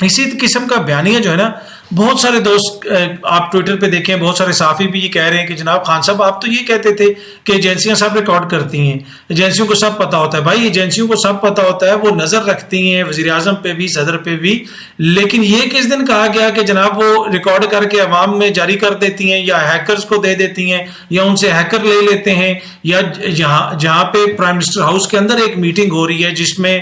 اسی قسم کا بیانیہ جو ہے نا بہت سارے دوست آپ ٹویٹر پہ دیکھیں, بہت سارے صحافی بھی یہ کہہ رہے ہیں کہ جناب خان صاحب آپ تو یہ کہتے تھے کہ ایجنسیاں سب ریکارڈ کرتی ہیں, ایجنسیوں کو سب پتا ہوتا ہے. بھائی ایجنسیوں کو سب پتا ہوتا ہے, وہ نظر رکھتی ہیں وزیر اعظم پہ بھی صدر پہ بھی, لیکن یہ کس دن کہا گیا کہ جناب وہ ریکارڈ کر کے عوام میں جاری کر دیتی ہیں یا ہیکرز کو دے دیتی ہیں یا ان سے ہیکر لے لیتے ہیں, یا جہاں پہ پرائم منسٹر ہاؤس کے اندر ایک میٹنگ ہو رہی ہے جس میں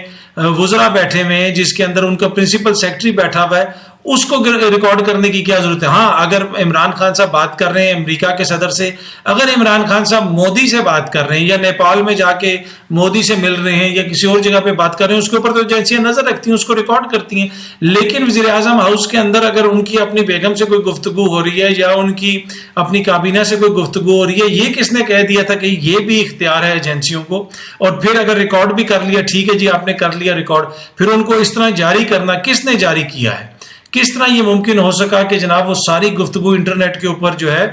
وزراء بیٹھے ہوئے ہیں, جس کے اندر ان کا پرنسپل سیکرٹری بیٹھا ہوا ہے, اس کو ریکارڈ کرنے کی کیا ضرورت ہے؟ ہاں اگر عمران خان صاحب بات کر رہے ہیں امریکہ کے صدر سے, اگر عمران خان صاحب مودی سے بات کر رہے ہیں یا نیپال میں جا کے مودی سے مل رہے ہیں یا کسی اور جگہ پہ بات کر رہے ہیں, اس کے اوپر تو ایجنسیاں نظر رکھتی ہیں, اس کو ریکارڈ کرتی ہیں. لیکن وزیر اعظم ہاؤس کے اندر اگر ان کی اپنی بیگم سے کوئی گفتگو ہو رہی ہے یا ان کی اپنی کابینہ سے کوئی گفتگو ہو رہی ہے, یہ کس نے کہہ دیا تھا کہ یہ بھی اختیار ہے ایجنسیوں کو؟ اور پھر اگر ریکارڈ بھی کر لیا, ٹھیک ہے جی آپ نے کر لیا ریکارڈ, پھر ان کو اس طرح جاری کرنا کس نے جاری کیا ہے؟ کس طرح یہ ممکن ہو سکا کہ جناب وہ ساری گفتگو انٹرنیٹ کے اوپر جو ہے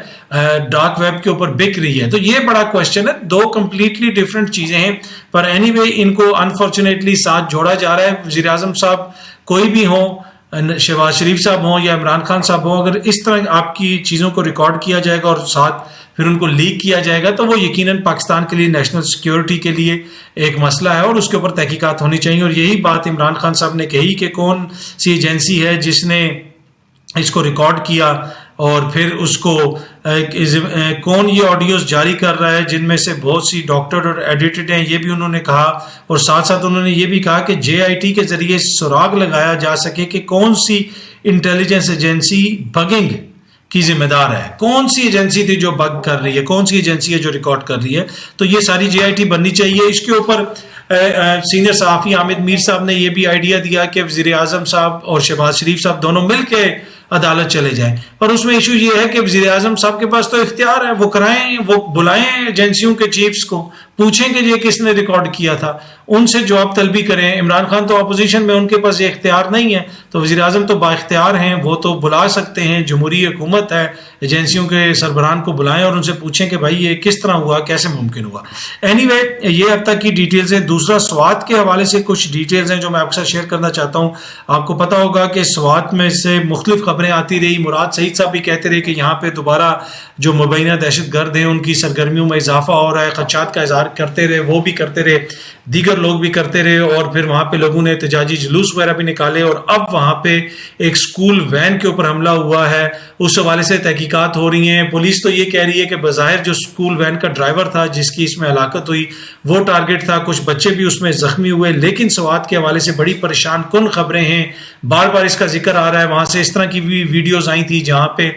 ڈارک ویب کے اوپر بک رہی ہے؟ تو یہ بڑا کوشچن ہے. دو کمپلیٹلی ڈفرنٹ چیزیں ہیں, پر اینی وے ان کو انفارچونیٹلی ساتھ جوڑا جا رہا ہے. وزیر اعظم صاحب کوئی بھی ہوں, شہباز شریف صاحب ہوں یا عمران خان صاحب ہوں, اگر اس طرح آپ کی چیزوں کو ریکارڈ کیا جائے گا اور ساتھ پھر ان کو لیک کیا جائے گا تو وہ یقیناً پاکستان کے لیے نیشنل سیکیورٹی کے لیے ایک مسئلہ ہے اور اس کے اوپر تحقیقات ہونی چاہیے. اور یہی بات عمران خان صاحب نے کہی کہ کون سی ایجنسی ہے جس نے اس کو ریکارڈ کیا اور پھر اس کو کون یہ آڈیوز جاری کر رہا ہے جن میں سے بہت سی ڈاکٹر اور ایڈیٹڈ ہیں, یہ بھی انہوں نے کہا. اور ساتھ ساتھ انہوں نے یہ بھی کہا کہ JIT کے ذریعے سراغ لگایا جا سکے کہ کون سی انٹیلیجنس ایجنسی بگنگ کی ذمہ دار ہے, کون سی ایجنسی تھی جو بگ کر رہی ہے, کون سی ایجنسی ہے جو ریکارڈ کر رہی ہے. تو یہ ساری JIT بننی چاہیے. اس کے اوپر سینئر صحافی حامد میر صاحب نے یہ بھی آئیڈیا دیا کہ وزیر اعظم صاحب اور شہباز شریف صاحب دونوں مل کے عدالت چلے جائیں. پر اس میں ایشو یہ ہے کہ وزیر اعظم صاحب کے پاس تو اختیار ہے, وہ کرائیں, وہ بلائیں ایجنسیوں کے چیفز کو, پوچھیں کہ یہ کس نے ریکارڈ کیا تھا, ان سے جواب طلبی کریں. عمران خان تو اپوزیشن میں, ان کے پاس یہ اختیار نہیں ہے, تو وزیر اعظم تو با اختیار ہیں, وہ تو بلا سکتے ہیں, جمہوری حکومت ہے, ایجنسیوں کے سربراہان کو بلائیں اور ان سے پوچھیں کہ بھائی یہ کس طرح ہوا, کیسے ممکن ہوا. اینی وے یہ اب تک کی ڈیٹیلز ہیں. دوسرا سوات کے حوالے سے کچھ ڈیٹیلز ہیں جو میں آپ کے ساتھ شیئر کرنا چاہتا ہوں. آپ کو پتا ہوگا کہ سوات میں سے مختلف خبریں آتی رہی. مراد سعید صاحب بھی کہتے رہے کہ یہاں پہ دوبارہ جو مبینہ دہشت گرد ہیں ان کی سرگرمیوں میں اضافہ ہو رہا ہے. خدشات کا اظہار کرتے رہے, وہ بھی کرتے رہے, دیگر لوگ بھی کرتے رہے, اور پھر وہاں پہ لوگوں نے احتجاجی جلوس وغیرہ بھی نکالے. اور اب وہاں پہ ایک سکول وین کے اوپر حملہ ہوا ہے, اس حوالے سے تحقیقات ہو رہی ہیں. پولیس تو یہ کہہ رہی ہے کہ بظاہر جو سکول وین کا ڈرائیور تھا جس کی اس میں ہلاکت ہوئی وہ ٹارگٹ تھا, کچھ بچے بھی اس میں زخمی ہوئے. لیکن سوات کے حوالے سے بڑی پریشان کن خبریں ہیں, بار بار اس کا ذکر آ رہا ہے. وہاں سے اس طرح کی بھی ویڈیوز آئی تھی جہاں پہ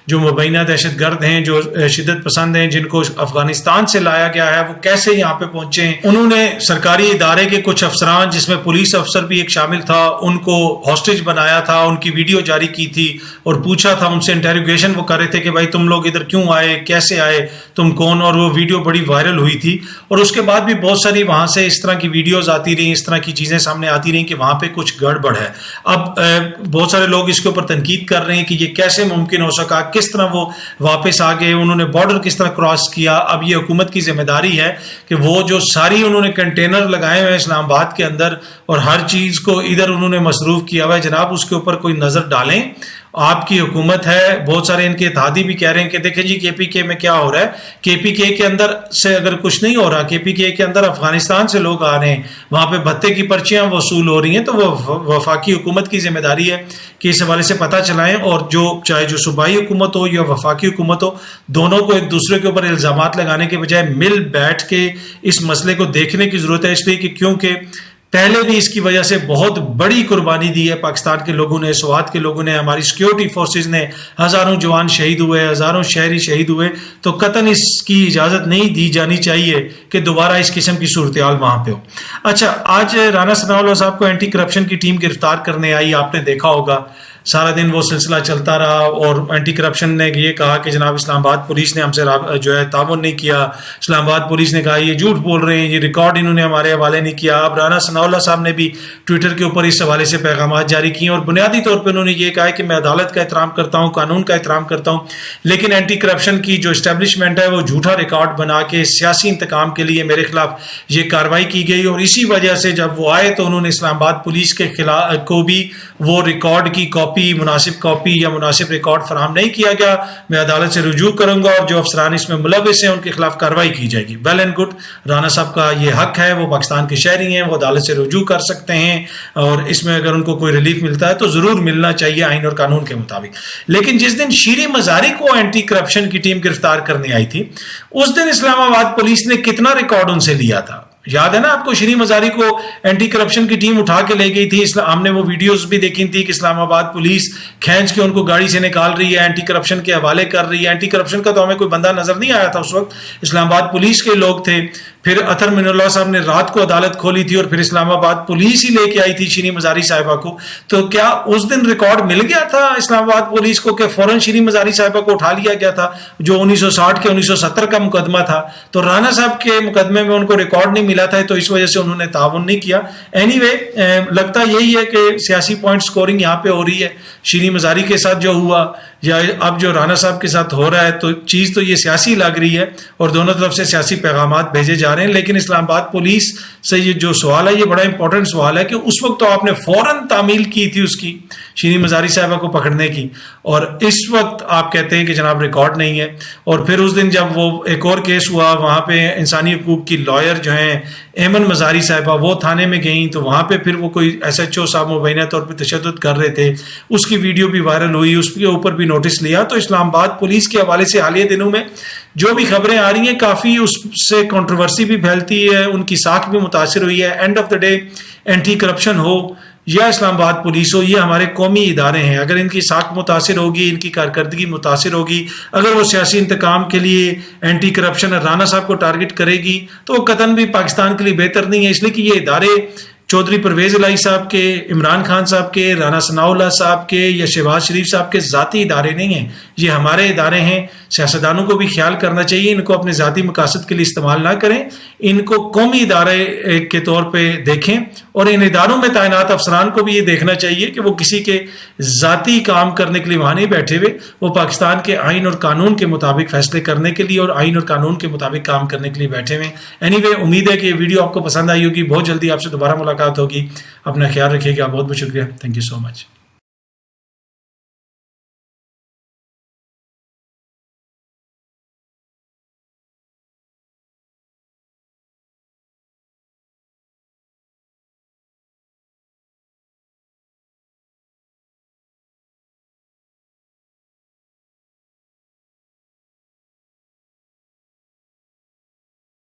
جو مبینہ دہشت گرد ہیں, جو شدت پسند ہیں, جن کو افغانستان سے لایا گیا ہے, وہ کیسے یہاں پہ پہنچے ہیں. انہوں نے سرکاری ادارے کے کچھ افسران, جس میں پولیس افسر بھی ایک شامل تھا, ان کو ہاسٹیج بنایا تھا, ان کی ویڈیو جاری کی تھی اور پوچھا تھا ان سے, انٹروگیشن وہ کر رہے تھے کہ بھائی تم لوگ ادھر کیوں آئے, کیسے آئے, تم کون. اور وہ ویڈیو بڑی وائرل ہوئی تھی. اور اس کے بعد بھی بہت ساری وہاں سے اس طرح کی ویڈیوز آتی رہی, اس طرح کی چیزیں سامنے آتی رہیں کہ وہاں پہ کچھ گڑبڑ ہے. اب بہت سارے لوگ اس کے اوپر تنقید کر رہے ہیں کہ یہ کیسے ممکن ہو سکا, کس طرح وہ واپس آ گئے, انہوں نے بارڈر کس طرح کراس کیا. اب یہ حکومت کی ذمہ داری ہے کہ وہ جو ساری انہوں نے کنٹینر لگائے ہوئے ہیں اسلام آباد کے اندر اور ہر چیز کو ادھر انہوں نے مصروف کیا ہوا ہے, جناب اس کے اوپر کوئی نظر ڈالیں. آپ کی حکومت ہے. بہت سارے ان کے اتحادی بھی کہہ رہے ہیں کہ دیکھیں جی KPK میں کیا ہو رہا ہے, KPK کے اندر سے اگر کچھ نہیں ہو رہا, KPK کے اندر افغانستان سے لوگ آ رہے ہیں, وہاں پہ بھتے کی پرچیاں وصول ہو رہی ہیں, تو وہ وفاقی حکومت کی ذمہ داری ہے کہ اس حوالے سے پتہ چلائیں. اور جو چاہے جو صوبائی حکومت ہو یا وفاقی حکومت ہو, دونوں کو ایک دوسرے کے اوپر الزامات لگانے کے بجائے مل بیٹھ کے اس مسئلے کو دیکھنے کی ضرورت ہے. اس لیے کہ کیونکہ پہلے بھی اس کی وجہ سے بہت بڑی قربانی دی ہے پاکستان کے لوگوں نے, سوات کے لوگوں نے, ہماری سیکیورٹی فورسز نے, ہزاروں جوان شہید ہوئے, ہزاروں شہری شہید ہوئے. تو قطعاً اس کی اجازت نہیں دی جانی چاہیے کہ دوبارہ اس قسم کی صورتحال وہاں پہ ہو. اچھا, آج رانا ثناء اللہ صاحب کو اینٹی کرپشن کی ٹیم گرفتار کرنے آئی, آپ نے دیکھا ہوگا. سارا دن وہ سلسلہ چلتا رہا اور اینٹی کرپشن نے یہ کہا کہ جناب اسلام آباد پولیس نے ہم سے جو ہے تعاون نہیں کیا. اسلام آباد پولیس نے کہا یہ جھوٹ بول رہے ہیں, یہ ریکارڈ انہوں نے ہمارے حوالے نہیں کیا. اب رانا ثناء اللہ صاحب نے بھی ٹویٹر کے اوپر اس حوالے سے پیغامات جاری کیے اور بنیادی طور پہ انہوں نے یہ کہا ہے کہ میں عدالت کا احترام کرتا ہوں, قانون کا احترام کرتا ہوں, لیکن اینٹی کرپشن کی جو اسٹیبلشمنٹ ہے وہ جھوٹا ریکارڈ بنا کے سیاسی انتقام کے لیے میرے خلاف یہ کارروائی کی گئی. اور اسی وجہ سے جب وہ آئے تو انہوں نے اسلام آباد پولیس کے خلاف کو بھی وہ ریکارڈ کی کاپی, مناسب کاپی یا مناسب ریکارڈ فراہم نہیں کیا گیا. میں عدالت سے رجوع کروں گا اور جو افسران اس میں ملوث ہیں ان کے خلاف کارروائی کی جائے گی. ویل اینڈ گڈ, رانا صاحب کا یہ حق ہے, وہ پاکستان کے شہری ہیں, وہ عدالت سے رجوع کر سکتے ہیں اور اس میں اگر ان کو کوئی ریلیف ملتا ہے تو ضرور ملنا چاہیے آئین اور قانون کے مطابق. لیکن جس دن شیریں مزاری کو اینٹی کرپشن کی ٹیم گرفتار کرنے آئی تھی اس دن اسلام آباد پولیس نے کتنا ریکارڈ ان سے لیا تھا؟ یاد ہے نا آپ کو, شیریں مزاری کو اینٹی کرپشن کی ٹیم اٹھا کے لے گئی تھی. ہم نے وہ ویڈیوز بھی دیکھی تھی کہ اسلام آباد پولیس کھینچ کے ان کو گاڑی سے نکال رہی ہے, اینٹی کرپشن کے حوالے کر رہی ہے. اینٹی کرپشن کا تو ہمیں کوئی بندہ نظر نہیں آیا تھا اس وقت, اسلام آباد پولیس کے لوگ تھے. پھر اطہر من اللہ صاحب نے رات کو عدالت کھولی تھی اور پھر اسلام آباد پولیس ہی لے کے آئی تھی شیریں مزاری صاحبہ کو. تو کیا اس دن ریکارڈ مل گیا تھا اسلام آباد پولیس کو کہ فوراً شیریں مزاری صاحبہ کو اٹھا لیا گیا تھا جو 1960 کے 1970 کا مقدمہ تھا؟ تو رانا صاحب کے مقدمے میں ان کو ریکارڈ نہیں ملا تھا تو اس وجہ سے انہوں نے تعاون نہیں کیا. اینی وے, لگتا یہی ہے کہ سیاسی پوائنٹ سکورنگ یہاں پہ ہو رہی ہے. شیریں مزاری کے ساتھ جو ہوا یا اب جو رانا صاحب کے ساتھ ہو رہا ہے تو چیز تو یہ سیاسی لگ رہی ہے اور دونوں طرف سے سیاسی پیغامات بھیجے جا رہے ہیں. لیکن اسلام آباد پولیس سے یہ جو سوال ہے یہ بڑا امپورٹنٹ سوال ہے کہ اس وقت تو آپ نے فوراً تعمیل کی تھی اس کی, شیریں مزاری صاحبہ کو پکڑنے کی, اور اس وقت آپ کہتے ہیں کہ جناب ریکارڈ نہیں ہے. اور پھر اس دن جب وہ ایک اور کیس ہوا وہاں پہ انسانی حقوق کی لائر جو ہیں ایمن مزاری صاحبہ وہ تھانے میں گئیں تو وہاں پہ پھر وہ کوئی ایس ایچ او صاحب مبینہ طور پہ تشدد کر رہے تھے, اس کی ویڈیو بھی وائرل ہوئی, اس کے اوپر بھی نوٹس لیا. تو اسلام آباد پولیس کے حوالے سے حالیہ دنوں میں جو بھی خبریں آ رہی ہیں کافی اس سے کنٹروورسی بھی پھیلتی ہے, ان کی ساکھ بھی متاثر ہوئی ہے. End of the day anti corruption ہو یا اسلام آباد پولیس ہو, یہ ہمارے قومی ادارے ہیں. اگر ان کی ساکھ متاثر ہوگی, ان کی کارکردگی متاثر ہوگی, اگر وہ سیاسی انتقام کے لیے اینٹی کرپشن رانا صاحب کو ٹارگٹ کرے گی تو وہ قطعاً بھی پاکستان کے لیے بہتر نہیں ہے. اس لیے کہ یہ ادارے چودھری پرویز الہی صاحب کے, عمران خان صاحب کے, رانا ثناء اللہ صاحب کے یا شہباز شریف صاحب کے ذاتی ادارے نہیں ہیں, یہ ہمارے ادارے ہیں. سیاستدانوں کو بھی خیال کرنا چاہیے, ان کو اپنے ذاتی مقاصد کے لیے استعمال نہ کریں, ان کو قومی ادارے کے طور پہ دیکھیں. اور ان اداروں میں تعینات افسران کو بھی یہ دیکھنا چاہیے کہ وہ کسی کے ذاتی کام کرنے کے لیے وہاں نہیں بیٹھے ہوئے, وہ پاکستان کے آئین اور قانون کے مطابق فیصلے کرنے کے لیے اور آئین اور قانون کے مطابق کام کرنے کے لیے بیٹھے ہوئے. اینی وے, امید ہے کہ یہ ویڈیو آپ کو پسند آئی ہوگی. بہت جلدی آپ سے دوبارہ ملاقات ہوگی. اپنا خیال رکھیے گا. بہت بہت شکریہ. Thank you so much.